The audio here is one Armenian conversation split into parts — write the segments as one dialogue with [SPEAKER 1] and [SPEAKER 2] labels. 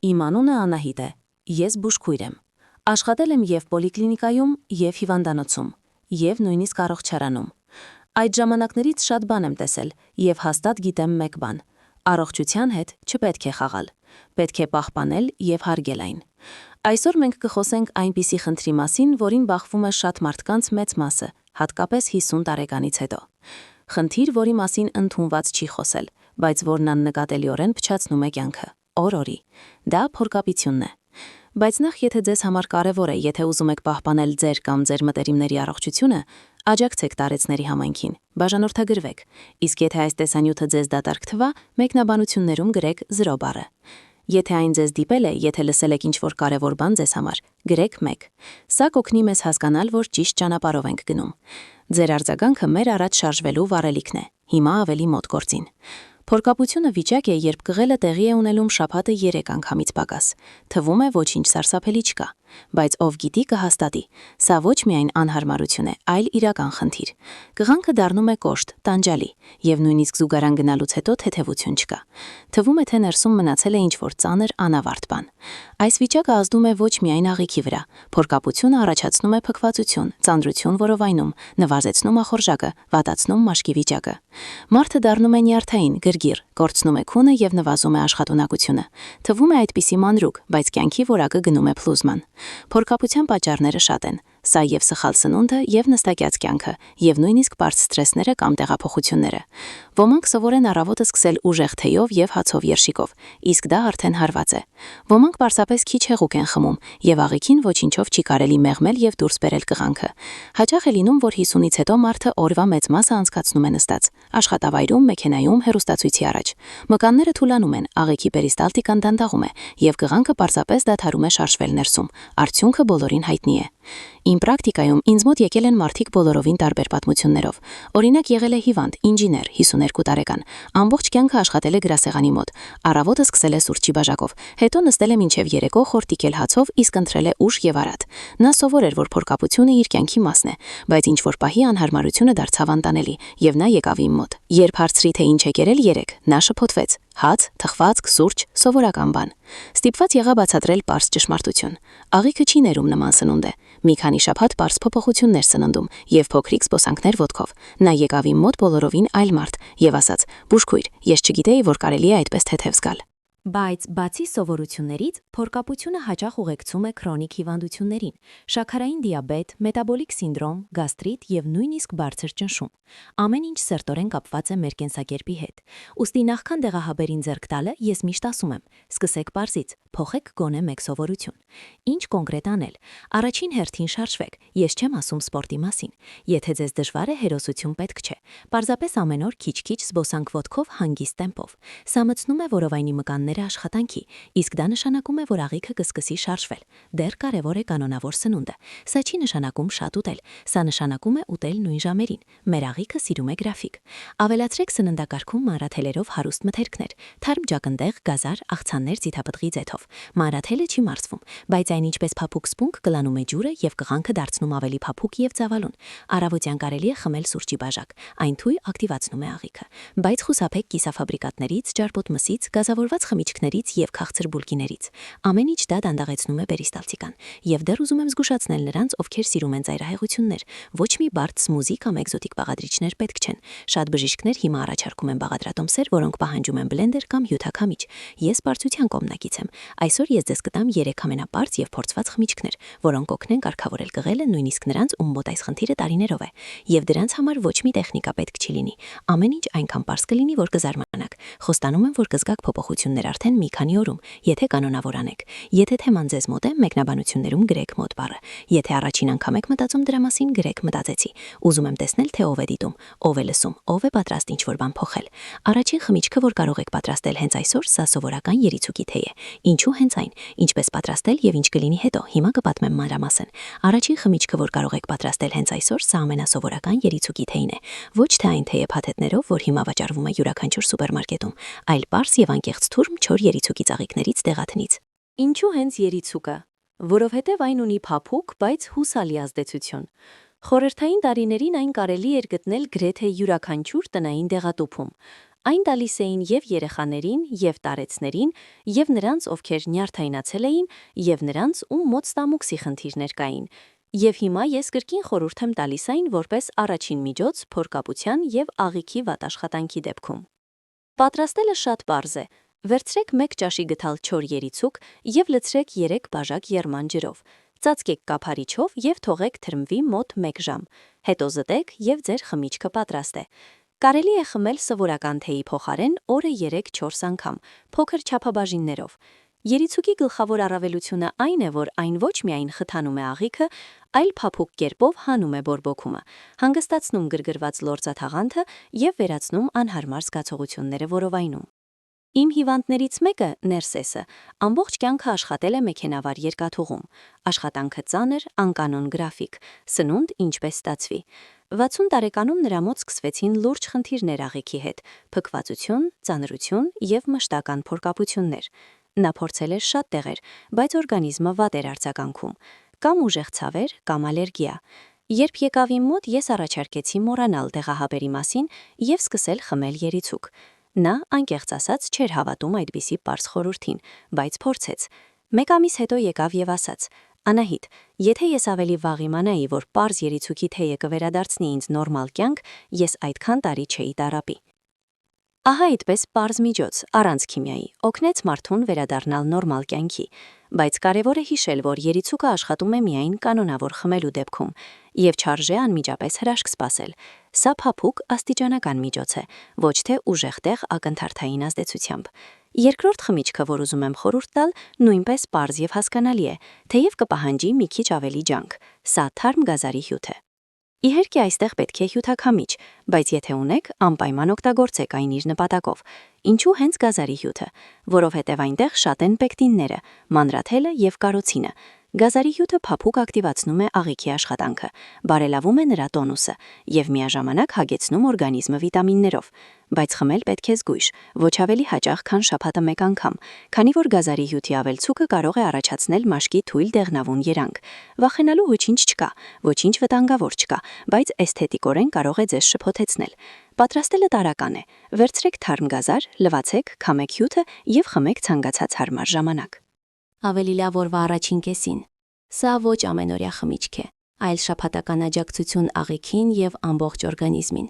[SPEAKER 1] Իմ անունը Անահիտ է, ես բուժքույր եմ։ Աշխատել եմ և պոլիկլինիկայում, և հիվանդանոցում, և նույնիսկ առողջարանում։ Այդ ժամանակներից շատ բան եմ տեսել և հաստատ գիտեմ մեկ բան. առողջության հետ չպետք է խաղալ, պետք է պահպանել և հարգել այն։ Այսօր մենք կխոսենք այնպիսի խնդրի մասին, որին բախվում է շատ մարդկանց մեծ մասը, հատկապես 50 տարեկանից հետո։ Խնդիր, որի մասին ընդունված չի խոսել, բայց որն աննկատելիորեն փչացնում է կյանքը, օր-օրի։ Դա փորկապությունն է։ Բայց նախ, եթե ձեզ համար կարևոր է, եթե ուզում եք պահպանել ձեր կամ ձեր մտերիմների առողջությունը, աջակցեք տարեցների համայնքին, բաժանորդագրվեք, իսկ եթե այս տեսանյութը ձեզ դատարկ թվա, մեկնաբանություններում գրեք 0 բառը։ Եթե այն ձեզ դիպել է, եթե լսել եք ինչ-որ կարևոր բան ձեզ համար, գրեք 1։ Սա կօգնի մեզ հասկանալ, որ ճիշտ ճանապարհով ենք գնում։ Ձեր արձագանքը մեր առաջ շարժվելու վառելիքն է, հիմա ավելի մոտ գործին։ Փորկապությունը վիճակ է, երբ կղելը տեղի է ունենում շաբաթը 3 անգամից պակաս։ Թվում է ոչինչ սարսափելի չկա, բայց ով գիտի կհաստատի։ Սա ոչ միայն անհարմարություն է, այլ իրական խնդիր։ Կղանքը դառնում է կոշտ, տանջալի, եւ նույնիսկ զուգարան գնալուց հետո թեթևություն չկա։ Թվում է, թե ներսում մնացել է ինչ-որ ծանր անավարտ բան։ Այս վիճակը ազդում է ոչ միայն աղիքի վրա։ Փորկապությունը առաջացնում է փքվածություն, ծանրություն որովայնում, նվազեցնում ախորժակը, վատացնում մաշկի վիճակը։ Մարդը դառնում է նյարդային, գրգիռ, կորցնում է քունը եւ նվազում է աշխատունակությունը։ Թվում է այդպիսի մանրուք, բայց կյանքի որակը գնում է փլուզման։ Փորկապության պատճառները շատ են։ Սա եւ սխալ սնունդը, եւ նստակյաց կյանքը, եւ նույնիսկ բարձ սթրեսները կամ տեղափոխությունները։ Ոմանք սովորեն առավոտը սկսել ուժեղ թեյով եւ հացով երշիկով, իսկ դա արդեն հարված է։ Ոմանք պարզապես քիչ հեղուկ են խմում, եւ աղիքին ոչինչով չի կարելի մեղմել եւ դուրս բերել կղանքը։ Հաճախ է լինում, որ 50-ից հետո մարդը օրվա մեծ մասը անցկացնում է նստած, աշխատավայրում, մեքենայում, հեռուստացույցի առաջ։ Մկանները թուլանում են, աղիքի պերիստալտիկան դանդաղում է, եւ կղանքը պարզապես դադարում է շարժվել ներսում։ Արդյունքը բոլորին հայտնի է։ Իմ պրակտիկայում ինձ մոտ եկել են մարդիկ բոլորովին տարբեր պատմություններով։ Օրինակ եղել է հիվանդ, ինժեներ, 52 տարեկան, ամբողջ կյանքը աշխատել է գրասեղանի մոտ, առավոտը սկսել է սուրճի բաժակով, հետո նստել է մինչև երեկո խորտիկել հացով, իսկ ընտրել է ուժ եւ արատ։ Նա սովոր էր, որ փորկապությունը իր կյանքի մասն է, բայց ինչ-որ պահի անհարմարությունը դարձավ անտանելի, եւ նա եկավ իմ մոտ։ Երբ հարցրի, թե ինչ է կերել երեկ, նա շփոթվեց. հաց, թխվածք, սուրճ, սովորական բան։ Ստիպված եղա բացատրել պարզ ճշմարտություն։ Աղիքը չի ներում նման սնունդ է։ Մի քանի շաբաթ պարզ փոփոխություններ սննդում եւ փոքրիկ զբոսանքներ ոտքով։ Նա եկավ իմ մոտ բոլորովին այլ մարդ եւ ասաց. «Բուժքույր, ես չգիտեի, որ կարելի է այդպես թեթև զգալ»։ Բայց բացի սովորություններից, փորկապությունը հաճախ ուղեկցում է քրոնիկ հիվանդություններին՝ շաքարային դիաբետ, մետաբոլիկ սինդրոմ, գաստրիտ եւ նույնիսկ բարձր ճնշում։ Ամեն ինչ սերտորեն կապված է մեր կենսակերպի հետ։ Ուստի նախքան դեղահաբերին ձեռք տալը, ես միշտ ասում եմ. սկսեք պարզից, փոխեք գոնե մեկ սովորություն։ Ինչ կոնկրետ անել։ Առաջին հերթին շարժվեք, ես չեմ ասում սպորտի մասին։ Եթե ձեզ դժվար է, հերոսություն պետք չէ։ Պարզապես ամեն օր քիչ-քիչ զբոսանք ոտքով հանգիստ տեմպով։ Սա մտցնում է որովայնի մկանները աշխատանքի, իսկ դա նշանակում է, որ աղիքը կսկսի շարժվել։ Դեռ կարևոր է կանոնավոր սնունդը։ Սա չի նշանակում շատ ուտել, սա նշանակում է ուտել նույն ժամերին։ Մեր աղիքը սիրում է գրաֆիկ։ Ավելացրեք սննդակարգում մանրաթելերով հարուստ մթերքներ, թարմ ջակնդեղ, գազար, աղցաններ ձիթապտղի ձեթով։ Մանրաթելը չի մարսվում, բայց այն ինչպես փափուկ սպունգ կլանում է ջուրը եւ կղանքը դարձնում ավելի փափուկ եւ ծավալուն։ Առավոտյան կարելի է խմել սուրճի բաժակ, այն թույլ ակտիվացնում է աղիքը։ Բայց խուսափեք կիսաֆաբրիկատներից, ջարպոտ մսից, գազավորված խմիչքներից եւ քաղցր բուլկիներից։ Ամեն ինչ դա դանդաղեցնում է պերիստալտիկան։ Եվ դեռ ուզում եմ զգուշացնել նրանց, ովքեր սիրում են ծայրահեղություններ։ Ոչ մի բարդ սմուզի կամ էկզոտիկ բաղադրիչներ պետք չեն։ Շատ բժիշկներ հիմա առաջարկում են բաղադրատոմսեր, որոնք պահանջում են բլենդեր կամ հյութաքամիչ։ Ես բարձրության կողմնակից եմ։ Այսօր ես ձեզ կտամ 3 ամենապարզ եւ փորձված խմիչքներ, որոնք կօգնեն կարգավորել կղելը նույնիսկ նրանց, ում մոտ այս խնդիրը տարիներով է։ Եվ դրանց համար ոչ մի տեխնիկա պետք չի լինի։ Ամեն ինչ այնքան պարզ կլինի, որ կզարմանաք։ Խոստանում եմ, որ կզգաք փոփոխություններ արդեն մի քանի օրում, եթե կանոնավոր անեք։ Եթե թեման ձեզ մոտ է, մեկնաբանություններում գրեք մոտ բառը։ Եթե առաջին անգամ եք մտածում դրա մասին, գրեք մտածեցի։ Ուզում եմ տեսնել, թե ով է դիտում, ով է լսում, ով է պատրաստ ինչ-որ բան փոխել։ Առաջին խմիչքը, որ կարող եք պատրաստել հենց այսօր, սա սովորական երիցուկի թեյ է։ Ինչու հենց այն։ Ինչպես պատրաստել եւ ինչ կլինի հետո, հիմա կպատմեմ մանրամասն։ Առաջին խմիչքը, որ կարող եք պատրաստել հենց այսօր, սա ամենասովորական երիցուկի թեյն է։ Ոչ թե այն թեյը փաթեթներով, որ հիմա վաճառվում է յուրաքանչյուր սուպերմարկետում, այլ պարզ եւ անկեղծ թուրմ չոր երիցուկի ծաղիկներից տեղատնից։ Ինչու հենց երիցուկը։ Որովհետև այն ունի փափուկ, բայց հուսալի ազդեցություն։ Խորհրդային տարիներին այն կարելի էր գտնել գրեթե յուրաքանչյուր տնային դեղատոփում։ Այն տալիս էին և երեխաներին, և տարեցներին, և նրանց, ովքեր նյարդայնացել էին, և նրանց, ում մոտ ստամոքսի խնդիրներ կային։ Եվ հիմա ես կրկին խորհուրդ եմ տալիս այն որպես առաջին միջոց փորկապության և աղիքի վատ աշխատանքի դեպքում։ Պատրաստելը շատ պարզ է։ Վերցրեք 1 ճաշի գթալ չոր երիցուկ և լցրեք 3 բաժակ եռման ջրով։ Ծածկեք կափարիչով և թողեք թրմվի մոտ 1 ժամ։ Հետո զտեք և ձեր խմիչքը պատրաստ է։ Կարելի է խմել սովորական թեյի փոխարեն օրը 3-4 անգամ, փոքր չափաբաժիններով։ Երիցուկի գլխավոր առավելությունը այն է, որ այն ոչ միայն խթանում է աղիքը, այլ փափուկ կերպով հանում է բորբոքումը, հանգստացնում գրգռված լորձաթաղանթը և վերացնում անհարմար զգացողությունները որովայնում։ Իմ հիվանդներից մեկը, Ներսեսը, ամբողջ կյանքը աշխատել է մեքենավար երկաթուղում, աշխատանքը ծանր, անկանոն գրաֆիկ, սնունդ ինչպես ստացվի։ 60 տարեկանում նրա մոտ սկսվեցին լուրջ խնդիրներ աղիքի հետ, փքվածություն, ծանրություն և մշտական փորկապություններ։ Նա փորձել էր շատ տեղեր, բայց օրգանիզմը վատ էր արձագանքում, կամ ուժեղ ցավեր, կամ ալերգիա։ Երբ եկավ իմ մոտ, ես առաջարկեցի մոռանալ դեղահաբերի մասին և սկսել խմել երիցուկ։ Նա, անկեղծ ասած, չէր հավատում այդպիսի պարզ խորհրդին, բայց փորձեց։ 1 ամիս հետո եկավ և ասաց. «Անահիտ, եթե ես ավելի վաղ իմանայի, որ պարզ երիցուկի թեյը կվերադարձնի ինձ նորմալ կյանք, ես այդքան տարի չէի տառապի»։ Ահա այդպես պարզ միջոց, առանց քիմիայի, օգնեց մարդուն վերադառնալ նորմալ կյանքի։ Բայց կարևոր է հիշել, որ երիցուկը աշխատում է միայն կանոնավոր խմելու դեպքում, և չարժե անմիջապես հրաշք սպասել։ Սա փափուկ աստիճանական միջոց է, ոչ թե ուժեղ տեղ ակնթարթային ազդեցությամբ։ Երկրորդ խմիչքը, որ ուզում եմ խորհուրդ տալ, նույնպես պարզ և հասկանալի է, թեև կպահանջի մի քիչ ավելի ջանք։ Սա թարմ գազարի հյութ է։ Իհարկե այստեղ պետք է հյութաքամիչ, բայց եթե ունեք, անպայման օգտագործեք այն իր նպատակով։ Ինչու հենց գազարի հյութը, որովհետև այնտեղ շատ են պեկտինները, մանրաթելը և կարոցինը։ Գազարի հյութը փափուկ ակտիվացնում է աղիքի աշխատանքը, բարելավում է նրա տոնուսը և միաժամանակ հագեցնում օրգանիզմը վիտամիններով։ Բայց խմել պետք է զգույշ, ոչ ավելի հաճախ, քան շաբաթը 1 անգամ, քանի որ գազարի հյութի ավելցուկը կարող է առաջացնել մաշկի թույլ դեղնավուն երանգ։ Վախենալու ոչինչ չկա, ոչինչ վտանգավոր չկա, բայց էսթետիկորեն կարող է ձեզ շփոթեցնել։ Պատրաստելը տարրական է։ Վերցրեք թարմ գազար, լվացեք, քամեք հյութը և խմեք ցանկացած հարմար ժամանակ։ Ավելի լավ օրվա առաջին կեսին։ Սա ոչ ամենօրյա խմիչք է, այլ շաբաթական աջակցություն աղիքին և ամբողջ օրգանիզմին։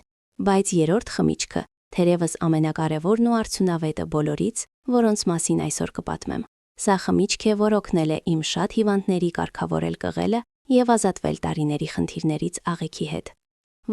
[SPEAKER 1] Բայց երրորդ խմիչքը, թերևս ամենակարևորն ու արդյունավետը բոլորից, որոնց մասին այսօր կպատմեմ։ Սա խմիչք է, որ օգնել է իմ շատ հիվանդների կարգավորել կղելը և ազատվել տարիների խնդիրներից աղիքի հետ։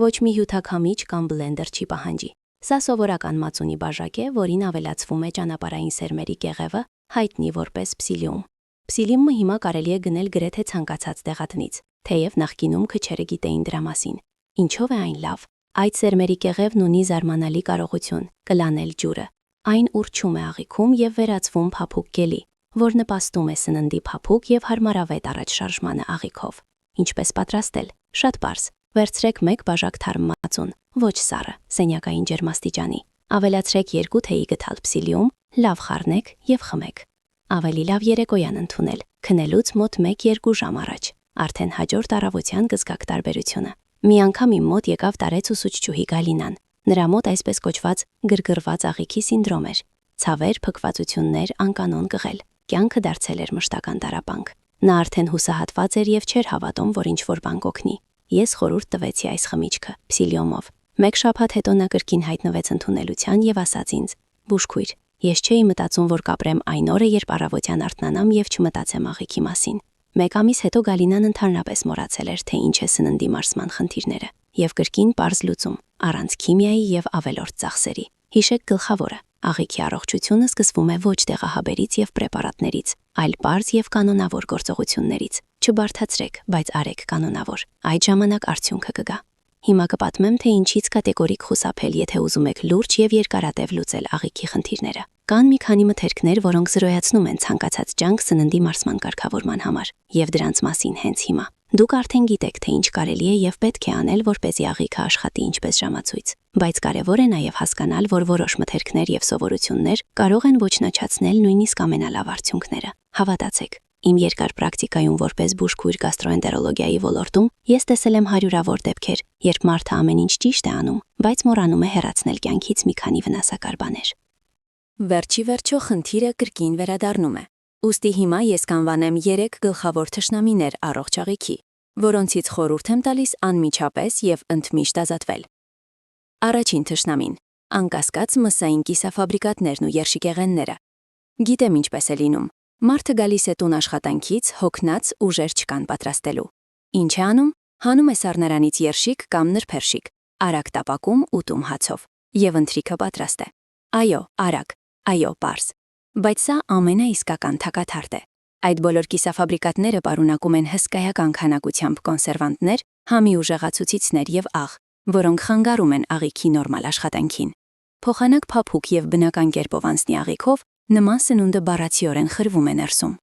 [SPEAKER 1] Ոչ մի հյութաքամիչ կամ բլենդեր չի պահանջի։ Սա սովորական մածունի բաժակ է, որին ավելացվում է ճանապարհային սերմերի կեղևը, հայտնի որպես փսիլիում։ Փսիլիումը հիմա կարելի է գնել գրեթե ցանկացած դեղատնից, թեև նախկինում քչերը գիտեին դրա մասին։ Ինչով է այն լավ։ Այդ սերմերի կեղևն ունի զարմանալի կարողություն կլանել ջուրը։ Այն ուռչում է աղիքում և վերածվում փափուկ գելի, որ նպաստում է սննդի փափուկ և հարմարավետ առաջշարժմանը աղիքով։ Ինչպես պատրաստել։ Շատ պարզ։ Վերցրեք 1 բաժակ թարմ մածուն, ոչ սառը, սենյակային ջերմաստիճանի։ Ավելացրեք 2 թեյի գթալ փսիլիում, լավ խառնեք և խմեք։ Ավելի լավ երեկոյան ընդունել, քնելուց մոտ 1-2 ժամ առաջ։ Արդեն հաջորդ առավոտյան կզգաք տարբերությունը։ Մի անգամ իմ մոտ եկավ տարեց ուսուցչուհի Գալինան։ Նրա մոտ այսպես կոչված գրգռված աղիքի սինդրոմ էր։ Ցավեր, փքվածություններ, անկանոն կղել։ Կյանքը դարձել էր մշտական տառապանք։ Նա արդեն հուսահատված էր և չէր հավատում, որ ինչ-որ բան կօգնի։ Ես խորհուրդ տվեցի այս խմիչքը, փսիլիումով։ 1 շաբաթ հետո նա կրկին հայտնվեց ընդունելության և ասաց ինձ. «Բուժքույր, ես չէի մտածում, որ կապրեմ այն օրը, երբ առավոտյան արթնանամ և չմտածեմ աղիքի մասին»։ 1 ամիս հետո Գալինան ընդհանրապես մոռացել էր, թե ինչ է սննդի մարսման խնդիրները, և կրկին պարզ լուծում, առանց քիմիայի և ավելորդ ծախսերի։ Հիշեք գլխավորը. աղիքի առողջությունը սկսվում է ոչ դեղահաբերից և պրեպարատներից, այլ պարզ և կանոնավոր գործողություններից։ Չբարդացրեք, բայց արեք կանոնավոր։ Այդ ժամանակ արդյունքը կգա։ Հիմա կպատմեմ, թե ինչից կատեգորիկ խուսափել, եթե ուզում եք լուրջ և երկարատև լուծել աղիքի խնդիրները։ Կան մի քանի մթերքներ, որոնք զրոյացնում են ցանկացած ջանք սննդի մարսման կարգավորման համար, և դրանց մասին հենց հիմա։ Դուք արդեն գիտեք, թե ինչ կարելի է և պետք է անել, որպեսզի աղիքը աշխատի ինչպես ժամացույց։ Բայց կարևոր է նաև հասկանալ, որ որոշ մթերքներ և սովորություններ կարող են ոչնչացնել նույնիսկ ամենալավ արդյունքները։ Հավատացեք,
[SPEAKER 2] Իմ երկար պրակտիկայում որպես բուժքույր գաստրոենտերոլոգիայի ոլորտում ես տեսել եմ հարյուրավոր դեպքեր, երբ մարդը ամեն ինչ ճիշտ է անում, բայց մոռանում է հեռացնել կյանքից մի քանի վնասակար բաներ։
[SPEAKER 1] Վերջի վերջո խնդիրը կրկին վերադառնում է։ Ուստի հիմա ես կանվանեմ 3 գլխավոր թշնամիներ առողջ աղիքի, որոնցից խորհուրդ եմ տալիս անմիջապես եւ ընդմիշտ ազատվել։ Առաջին թշնամին՝ անկասկած մսային կիսաֆաբրիկատներն ու երշիկեղենները։ Գիտեմ ինչպես է լինում։ Մարդը գալիս է տուն աշխատանքից, հոգնած, ուժեր չկան պատրաստելու։ Ինչ է անում։ Հանում է սառնարանից երշիկ կամ նրբերշիկ, արագ տապակում ուտում հացով, եւ ընթրիքը պատրաստ է։ Այո, արագ, այո, պարզ։ Բայց սա ամենաիսկական թակաթարտ է։ Այդ բոլոր կիսաֆաբրիկատները պարունակում են հսկայական քանակությամբ կոնսերվանտներ, համի ուժեղացուցիչներ եւ աղ, որոնք խանգարում են աղիքի նորմալ աշխատանքին։ Փոխանակ փափուկ եւ բնական կերպով անցնի աղիքով, նման սնունդը բառացիորեն խրվում է ներսում։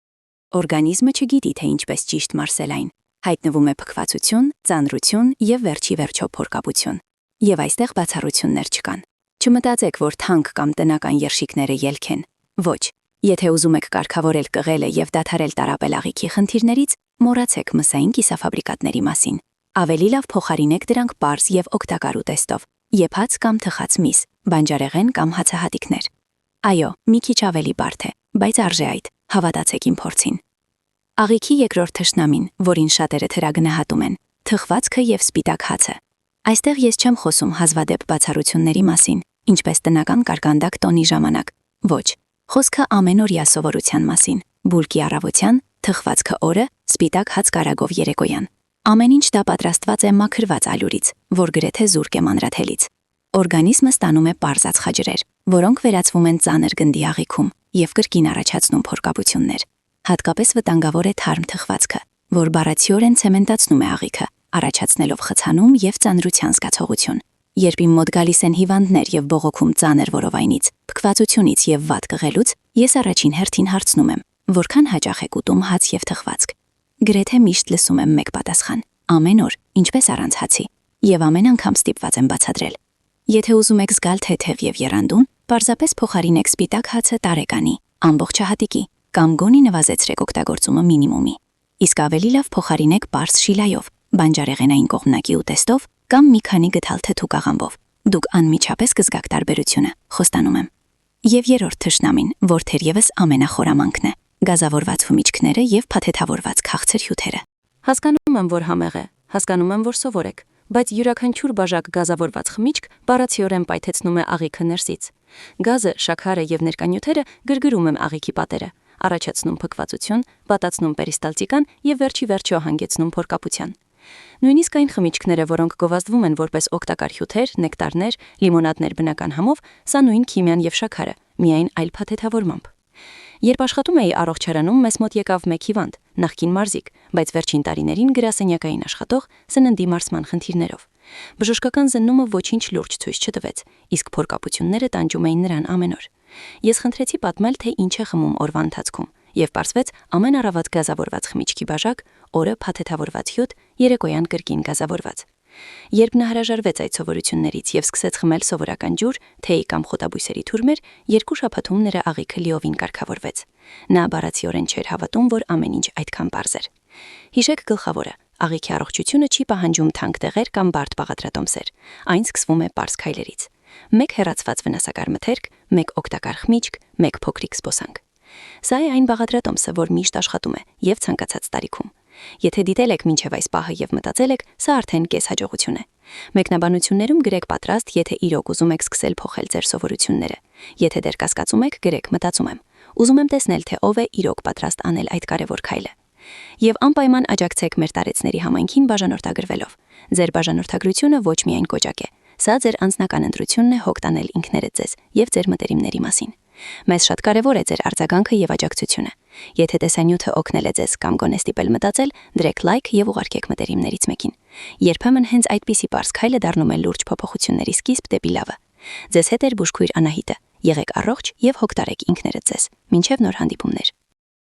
[SPEAKER 1] Օրգանիզմը չգիտի, թե ինչպես ճիշտ մարսել այն։ Հայտնվում է փքվածություն, ծանրություն եւ վերջի վերջո փորկապություն։ Եվ այստեղ բացառություններ չկան։ Չմտածեք, որ թանկ կամ տնական երշիկները ելք են։ Ոչ։ Եթե ուզում եք կարգավորել կղելը եւ դադարել տարապել աղիքի խնդիրներից, մոռացեք մսային կիսաֆաբրիկատների մասին։ Ավելի լավ փոխարինեք դրանք պարզ եւ օգտակար ուտեստով՝ եփած կամ թխած միս, բանջարեղեն կամ հացահատիկներ։ Այո, մի քիչ ավելի բարդ է, բայց արժե այդ, հավատացեք իմ փորձին։ Աղիքի երկրորդ թշնամին, որին շատերը թերագնահատում են, թխվածքը եւ սպիտակ հացը։ Այստեղ ես չեմ խոսում հազվադեպ բացառությունների մասին, ինչպես տնական կարկանդակ տոնի ժամանակ։ Ոչ, խոսքը ամենօրյա սովորության մասին՝ բուլկի առավոտյան, թխվածքը օրը, սպիտակ հաց կարագով երեկոյան։ Ամեն ինչ դա պատրաստված է մաքրված ալյուրից, որ գրեթե զուրկ է մանրաթելից։ Օրգանիզմը ստանում է պարզած խաջրեր, որոնք վերածվում են ծանր գնդի աղիքում եւ կրկին առաջացնում փորկապություններ։ Հատկապես վտանգավոր է թարմ թխվածքը, որ բառացիորեն ցեմենտացնում է աղիքը, առաջացնելով խցանում եւ ծանրության զգացողություն։ Երբ իմ մոտ գալիս են հիվանդներ եւ բողոքում ծանր որովայնից, փքվածությունից եւ վատ կղելուց, ես առաջին հերթին հարցնում եմ, որքան հաճախ եք ուտում հաց եւ թխվածք։ Գրեթե միշտ լսում եմ մեկ պատասխան՝ ամեն օր, ինչպես առանց հացի, եւ ամեն անգամ ստիպված եմ բացատրել։ Եթե ուզում եք զգալ թեթև եւ եռանդուն, պարզապես փոխարինեք սպիտակ հացը տարեկանի, ամբողջահատիկի կամ գոնի նվազեցրեք օգտագործումը մինիմումի։ Իսկ ավելի լավ փոխարինեք պարզ շիլայով, բանջարեղենային կողմնակի ուտեստով կամ մի քանի գդալ թթու կաղամբով։ Դուք անմիջապես կզգաք տարբերությունը, խոստանում եմ։ Եվ երրորդ թշնամին, որ թերևս ամենախորամանքն է՝ գազավորված խմիչքները եւ փաթեթավորված քաղցր հյութերը։ Հասկանում եմ, որ համեղ է, հասկանում եմ, որ սովոր եք, բայց յուրաքանչյուր բաժակ գազավորված խմիչք բառացիորեն պայթեցնում է աղիքը ներսից։ Գազը, շաքարը եւ ներկանյութերը գրգռում են աղիքի պատերը, առաջացնում փքվածություն, պատացնում պերիստալտիկան եւ վերջի վերջո հանգեցնում փորկապության։ Նույնիսկ այն խմիչքները, որոնք գովազդվում են որպես օգտակար հյութեր, նեկտարներ, լիմոնադներ բնական համով, սա նույն քիմիան եւ շաքարը, միայն այլ փաթեթավորմամբ։ Երբ աշխատում էի առողջարանում, մեզ մոտ եկավ մեկ հիվանդ, նախկին մարզիկ, բայց վերջին տարիներին գրասենյակային աշխատող, սննդի մարսման խնդիրներով։ Բժշկական զննումը ոչինչ լուրջ ցույց չտվեց, իսկ փորկապությունները տանջում էին նրան ամեն օր։ Ես խնդրեցի պատմել, թե ինչ է խմում օրվա ընթացքում, եւ պարզվեց ամեն առավոտ գազավորված խմիչքի բաժակ, օրը փաթեթավորված հյութ, երեկոյան կրկին գազավորված։ Երբ նա հրաժարվեց այդ սովորություններից եւ սկսեց խմել սովորական ջուր, թեյ կամ խոտաբույսերի թուրմեր, 2 շաբաթում նրա աղիքը լիովին կարգավորվեց։ Նա բառացիորեն չէր հավատում, որ ամեն ինչ այդքան պարզ էր։ Հիշեք գլխավորը՝ աղիքի առողջությունը չի պահանջում թանկ տեղեր կամ բարդ բաղադրատոմսեր։ Այն սկսվում է պարզ քայլերից։ 1 հեռացված վնասակար մթերք, 1 օգտակար խմիչք, 1 փոքրիկ զբոսանք։ Սա է այն բաղադրատոմսը, որ միշտ աշխատում է եւ ցանկացած տարիքում։ Եթե դիտել եք մինչև այս պահը եւ մտածել եք, սա արդեն կես հաջողություն է։ Մեկնաբանություններում գրեք պատրաստ, եթե իրոք ուզում եք սկսել փոխել ձեր սովորությունները։ Եթե դեռ կասկածում եք, գրեք մտածում եմ։ Ուզում եմ տեսնել, թե ով է իրոք պատրաստ անել այդ կարևոր քայլը։ Եվ անպայման աջակցեք մեր տարեցների համայնքին բաժանորդագրվելով։ Ձեր բաժանորդագրությունը ոչ միայն կոճակ է, սա ձեր անձնական ընտրությունն է հոգ տանել ինքներդ ձեզ եւ ձեր մտերիմների մասին։ Մեզ շատ կարևոր է ձեր արձագանքը եւ աջակցությունը։ Եթե տեսանյութը օգնել է ձեզ կամ գոնե ստիպել մտածել, դրեք լայք եւ ուղարկեք մտերիմներից մեկին։ Երբեմն հենց այդպիսի պարզ քայլը դառնում է լուրջ փոփոխությունների սկիզբ դեպի լավը։ Ձեզ հետ էր բուժքույր Անահիտը։ Եղեք առողջ եւ հոգ տարեք ինքներդ ձեզ։ Մինչեւ նոր հանդիպումներ։